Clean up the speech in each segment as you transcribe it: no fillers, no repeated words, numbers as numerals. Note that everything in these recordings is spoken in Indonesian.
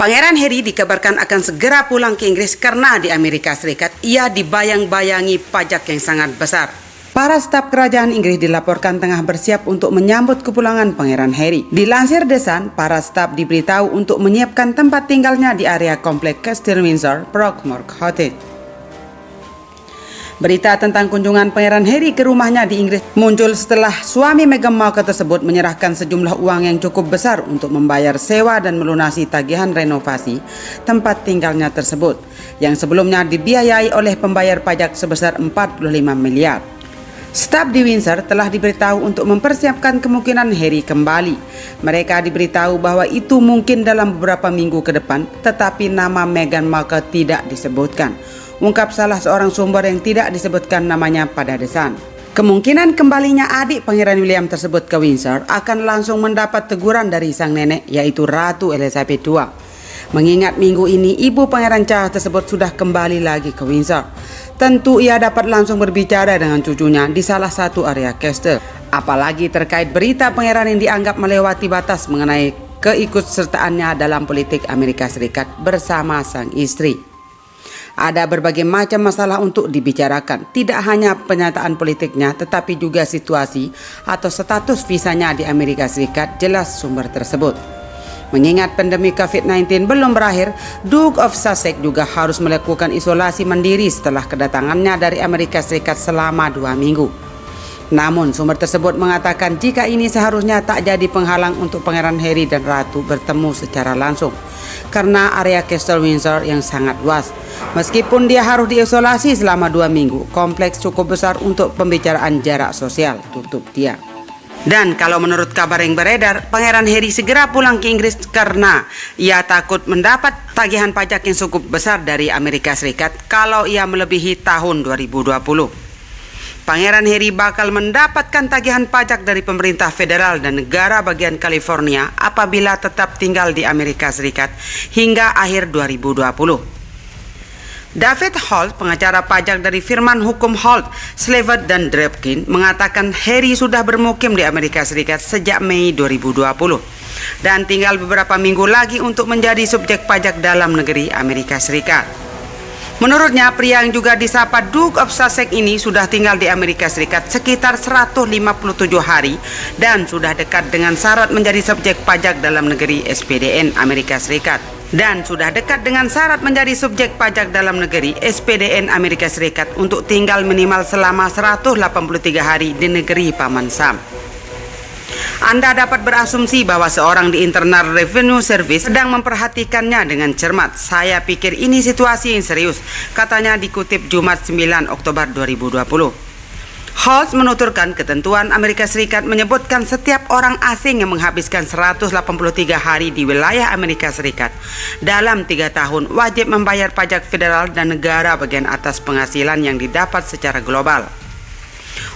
Pangeran Harry dikabarkan akan segera pulang ke Inggris karena di Amerika Serikat ia dibayang-bayangi pajak yang sangat besar. Para staf kerajaan Inggris dilaporkan tengah bersiap untuk menyambut kepulangan Pangeran Harry. Dilansir The Sun, para staf diberitahu untuk menyiapkan tempat tinggalnya di area komplek Castle Windsor, Brockmore Cottage. Berita tentang kunjungan Pangeran Harry ke rumahnya di Inggris muncul setelah suami Meghan Markle tersebut menyerahkan sejumlah uang yang cukup besar untuk membayar sewa dan melunasi tagihan renovasi tempat tinggalnya tersebut, yang sebelumnya dibiayai oleh pembayar pajak sebesar 45 miliar. Staf di Windsor telah diberitahu untuk mempersiapkan kemungkinan Harry kembali. Mereka diberitahu bahwa itu mungkin dalam beberapa minggu ke depan, tetapi nama Meghan Markle tidak disebutkan, ungkap salah seorang sumber yang tidak disebutkan namanya pada The Sun. Kemungkinan kembalinya adik Pangeran William tersebut ke Windsor akan langsung mendapat teguran dari sang nenek, yaitu Ratu Elizabeth II. Mengingat minggu ini ibu Pangeran Charles tersebut sudah kembali lagi ke Windsor, tentu ia dapat langsung berbicara dengan cucunya di salah satu area castle. Apalagi terkait berita pangeran yang dianggap melewati batas mengenai keikutsertaannya dalam politik Amerika Serikat bersama sang istri. Ada berbagai macam masalah untuk dibicarakan, tidak hanya pernyataan politiknya tetapi juga situasi atau status visanya di Amerika Serikat, jelas sumber tersebut. Mengingat pandemi COVID-19 belum berakhir, Duke of Sussex juga harus melakukan isolasi mandiri setelah kedatangannya dari Amerika Serikat selama 2 minggu. Namun sumber tersebut mengatakan jika ini seharusnya tak jadi penghalang untuk Pangeran Harry dan Ratu bertemu secara langsung, karena area Castle Windsor yang sangat luas. Meskipun dia harus diisolasi selama 2 minggu, kompleks cukup besar untuk pembicaraan jarak sosial, tutup dia. Dan kalau menurut kabar yang beredar, Pangeran Harry segera pulang ke Inggris karena ia takut mendapat tagihan pajak yang cukup besar dari Amerika Serikat kalau ia melebihi tahun 2020. Pangeran Harry bakal mendapatkan tagihan pajak dari pemerintah federal dan negara bagian California apabila tetap tinggal di Amerika Serikat hingga akhir 2020. David Holt, pengacara pajak dari firman hukum Holt, Slevet dan Drapkin, mengatakan Harry sudah bermukim di Amerika Serikat sejak Mei 2020 dan tinggal beberapa minggu lagi untuk menjadi subjek pajak dalam negeri Amerika Serikat. Menurutnya, pria yang juga disapa Duke of Sussex ini sudah tinggal di Amerika Serikat sekitar 157 hari dan sudah dekat dengan syarat menjadi subjek pajak dalam negeri SPDN Amerika Serikat. Dan sudah dekat dengan syarat menjadi subjek pajak dalam negeri SPDN Amerika Serikat untuk tinggal minimal selama 183 hari di negeri Paman Sam. Anda dapat berasumsi bahwa seorang di Internal Revenue Service sedang memperhatikannya dengan cermat. Saya pikir ini situasi yang serius, katanya dikutip Jumat 9 Oktober 2020. Holt menuturkan ketentuan Amerika Serikat menyebutkan setiap orang asing yang menghabiskan 183 hari di wilayah Amerika Serikat dalam 3 tahun wajib membayar pajak federal dan negara bagian atas penghasilan yang didapat secara global.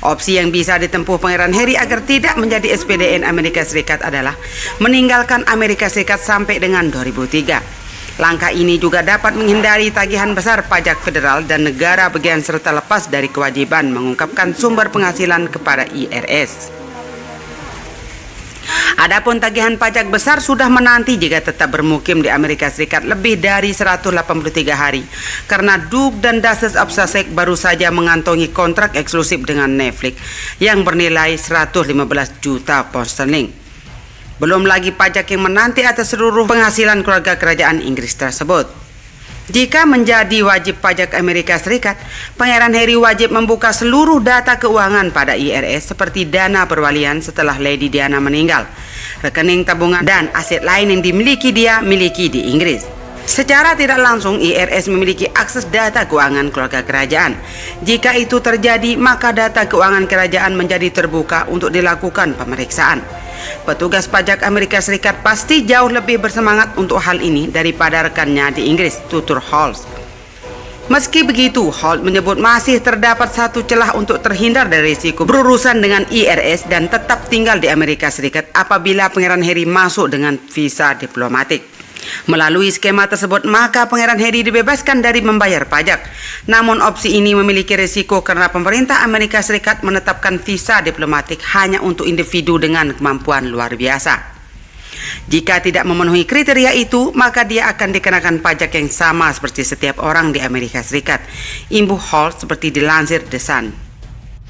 Opsi yang bisa ditempuh Pangeran Harry agar tidak menjadi SPDN Amerika Serikat adalah meninggalkan Amerika Serikat sampai dengan 2003. Langkah ini juga dapat menghindari tagihan besar pajak federal dan negara bagian serta lepas dari kewajiban mengungkapkan sumber penghasilan kepada IRS. Adapun tagihan pajak besar sudah menanti jika tetap bermukim di Amerika Serikat lebih dari 183 hari karena Duke dan Duchess of Sussex baru saja mengantongi kontrak eksklusif dengan Netflix yang bernilai 115 juta pound sterling. Belum lagi pajak yang menanti atas seluruh penghasilan keluarga kerajaan Inggris tersebut. Jika menjadi wajib pajak Amerika Serikat, Pangeran Harry wajib membuka seluruh data keuangan pada IRS seperti dana perwalian setelah Lady Diana meninggal, rekening tabungan dan aset lain yang dimiliki dia miliki di Inggris. Secara tidak langsung, IRS memiliki akses data keuangan keluarga kerajaan. Jika itu terjadi, maka data keuangan kerajaan menjadi terbuka untuk dilakukan pemeriksaan. Petugas pajak Amerika Serikat pasti jauh lebih bersemangat untuk hal ini daripada rekannya di Inggris, tutur Holt. Meski begitu, Holt menyebut masih terdapat satu celah untuk terhindar dari risiko berurusan dengan IRS dan tetap tinggal di Amerika Serikat apabila Pangeran Harry masuk dengan visa diplomatik. Melalui skema tersebut, maka Pangeran Harry dibebaskan dari membayar pajak. Namun opsi ini memiliki risiko karena pemerintah Amerika Serikat menetapkan visa diplomatik hanya untuk individu dengan kemampuan luar biasa. Jika tidak memenuhi kriteria itu, maka dia akan dikenakan pajak yang sama seperti setiap orang di Amerika Serikat. Imbuh Hall seperti dilansir The Sun.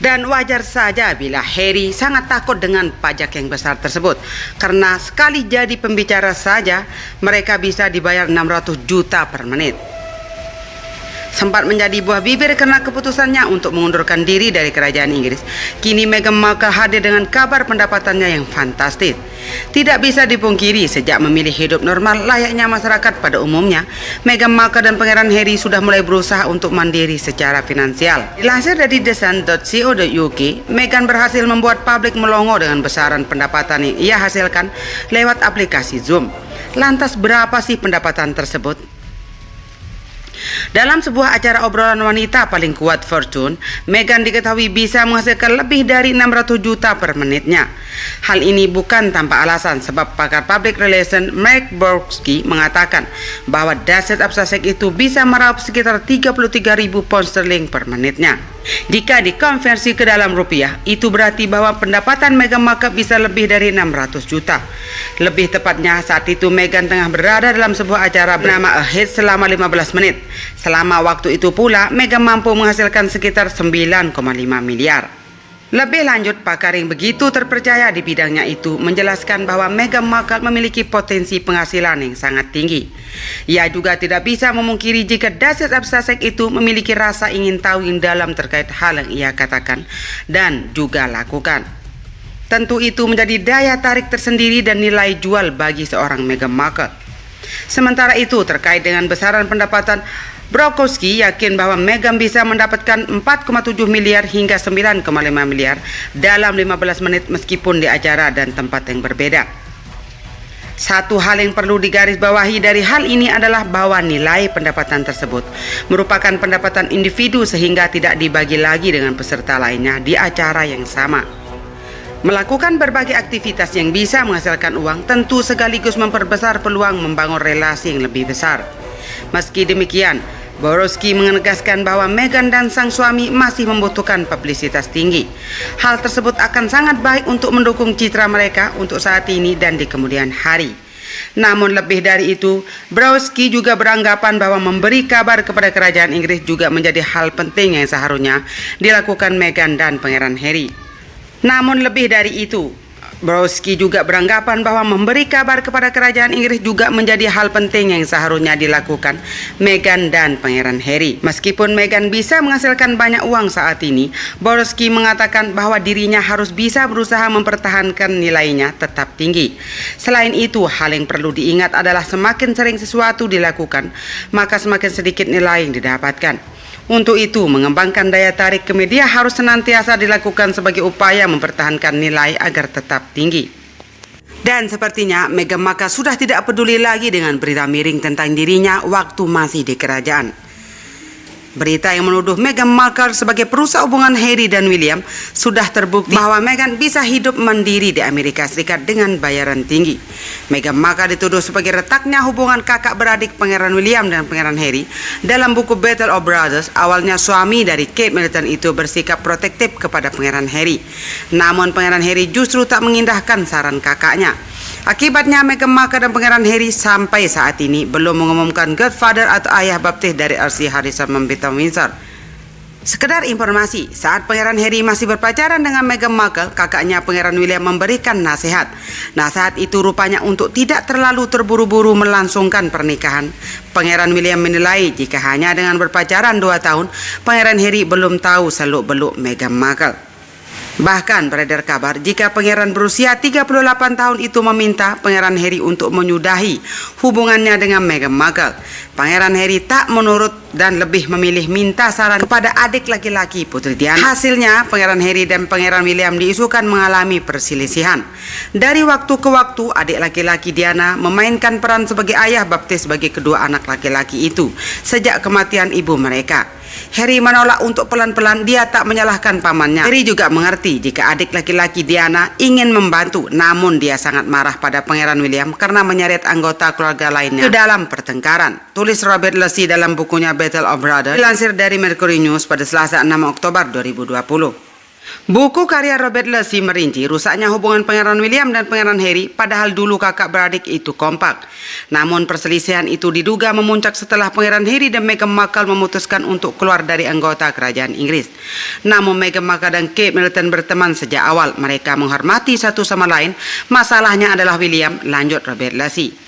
Dan wajar saja bila Harry sangat takut dengan pajak yang besar tersebut, karena sekali jadi pembicara saja mereka bisa dibayar 600 juta per menit. Sempat menjadi buah bibir karena keputusannya untuk mengundurkan diri dari kerajaan Inggris. Kini Meghan Markle hadir dengan kabar pendapatannya yang fantastis. Tidak bisa dipungkiri, sejak memilih hidup normal layaknya masyarakat pada umumnya, Meghan Markle dan Pangeran Harry sudah mulai berusaha untuk mandiri secara finansial. Dilansir dari thesun.co.uk, Meghan berhasil membuat publik melongo dengan besaran pendapatan yang ia hasilkan lewat aplikasi Zoom. Lantas berapa sih pendapatan tersebut? Dalam sebuah acara obrolan wanita paling kuat Fortune, Meghan diketahui bisa menghasilkan lebih dari 600 juta per menitnya. Hal ini bukan tanpa alasan, sebab pakar public relation Mark Borski mengatakan bahwa Dasset Absasek itu bisa meraup sekitar 33.000 pound sterling per menitnya. Jika dikonversi ke dalam rupiah, itu berarti bahwa pendapatan Meghan Markle bisa lebih dari 600 juta. Lebih tepatnya, saat itu Meghan tengah berada dalam sebuah acara bernama A Hit selama 15 menit. Selama waktu itu pula, Meghan mampu menghasilkan sekitar 9,5 miliar. Lebih lanjut, pakar yang begitu terpercaya di bidangnya itu menjelaskan bahwa Meghan Markle memiliki potensi penghasilan yang sangat tinggi. Ia juga tidak bisa memungkiri jika Dasset Absasek itu memiliki rasa ingin tahu yang dalam terkait hal yang ia katakan dan juga lakukan. Tentu itu menjadi daya tarik tersendiri dan nilai jual bagi seorang Meghan Markle. Sementara itu, terkait dengan besaran pendapatan, Brokowski yakin bahwa Meghan bisa mendapatkan 4,7 miliar hingga 9,5 miliar dalam 15 menit meskipun di acara dan tempat yang berbeda. Satu hal yang perlu digarisbawahi dari hal ini adalah bahwa nilai pendapatan tersebut merupakan pendapatan individu sehingga tidak dibagi lagi dengan peserta lainnya di acara yang sama. Melakukan berbagai aktivitas yang bisa menghasilkan uang tentu sekaligus memperbesar peluang membangun relasi yang lebih besar. Meski demikian, Borowski menegaskan bahwa Meghan dan sang suami masih membutuhkan publisitas tinggi. Hal tersebut akan sangat baik untuk mendukung citra mereka untuk saat ini dan di kemudian hari. Namun lebih dari itu, Borowski juga beranggapan bahwa memberi kabar kepada kerajaan Inggris juga menjadi hal penting yang seharusnya dilakukan Meghan dan Pangeran Harry. Namun lebih dari itu, Borowski juga beranggapan bahwa memberi kabar kepada kerajaan Inggris juga menjadi hal penting yang seharusnya dilakukan Meghan dan Pangeran Harry. Meskipun Meghan bisa menghasilkan banyak uang saat ini, Borowski mengatakan bahwa dirinya harus bisa berusaha mempertahankan nilainya tetap tinggi. Selain itu, hal yang perlu diingat adalah semakin sering sesuatu dilakukan, maka semakin sedikit nilai yang didapatkan. Untuk itu, mengembangkan daya tarik ke media harus senantiasa dilakukan sebagai upaya mempertahankan nilai agar tetap tinggi. Dan sepertinya Meghan Markle sudah tidak peduli lagi dengan berita miring tentang dirinya waktu masih di kerajaan. Berita yang menuduh Meghan Markle sebagai perusak hubungan Harry dan William sudah terbukti bahwa Meghan bisa hidup mandiri di Amerika Serikat dengan bayaran tinggi. Meghan Markle dituduh sebagai retaknya hubungan kakak beradik Pangeran William dan Pangeran Harry. Dalam buku Battle of Brothers, awalnya suami dari Kate Middleton itu bersikap protektif kepada Pangeran Harry. Namun Pangeran Harry justru tak mengindahkan saran kakaknya. Akibatnya Meghan Markle dan Pangeran Harry sampai saat ini belum mengumumkan godfather atau ayah baptis dari R.C. Harrison Mountbatten Windsor. Sekedar informasi, saat Pangeran Harry masih berpacaran dengan Meghan Markle, kakaknya Pangeran William memberikan nasihat. Nasihat itu rupanya untuk tidak terlalu terburu-buru melangsungkan pernikahan. Pangeran William menilai jika hanya dengan berpacaran 2 tahun, Pangeran Harry belum tahu seluk-beluk Meghan Markle. Bahkan beredar kabar jika pangeran berusia 38 tahun itu meminta Pangeran Harry untuk menyudahi hubungannya dengan Meghan Markle. Pangeran Harry tak menurut dan lebih memilih minta saran kepada adik laki-laki Putri Diana. Hasilnya, Pangeran Harry dan Pangeran William diisukan mengalami perselisihan. Dari waktu ke waktu, adik laki-laki Diana memainkan peran sebagai ayah baptis bagi kedua anak laki-laki itu sejak kematian ibu mereka. Harry menolak untuk pelan-pelan dia tak menyalahkan pamannya. Harry juga mengerti jika adik laki-laki Diana ingin membantu, namun dia sangat marah pada Pangeran William karena menyeret anggota keluarga lainnya ke dalam pertengkaran. Tulis Robert Lucy dalam bukunya Battle of Brothers, dilansir dari Mercury News pada Selasa 6 Oktober 2020. Buku karya Robert Lucy merinci rusaknya hubungan Pangeran William dan Pangeran Harry, padahal dulu kakak beradik itu kompak. Namun perselisihan itu diduga memuncak setelah Pangeran Harry dan Meghan Markle memutuskan untuk keluar dari anggota kerajaan Inggris. Namun Meghan Markle dan Kate Middleton berteman sejak awal, mereka menghormati satu sama lain. Masalahnya adalah William, lanjut Robert Lucy.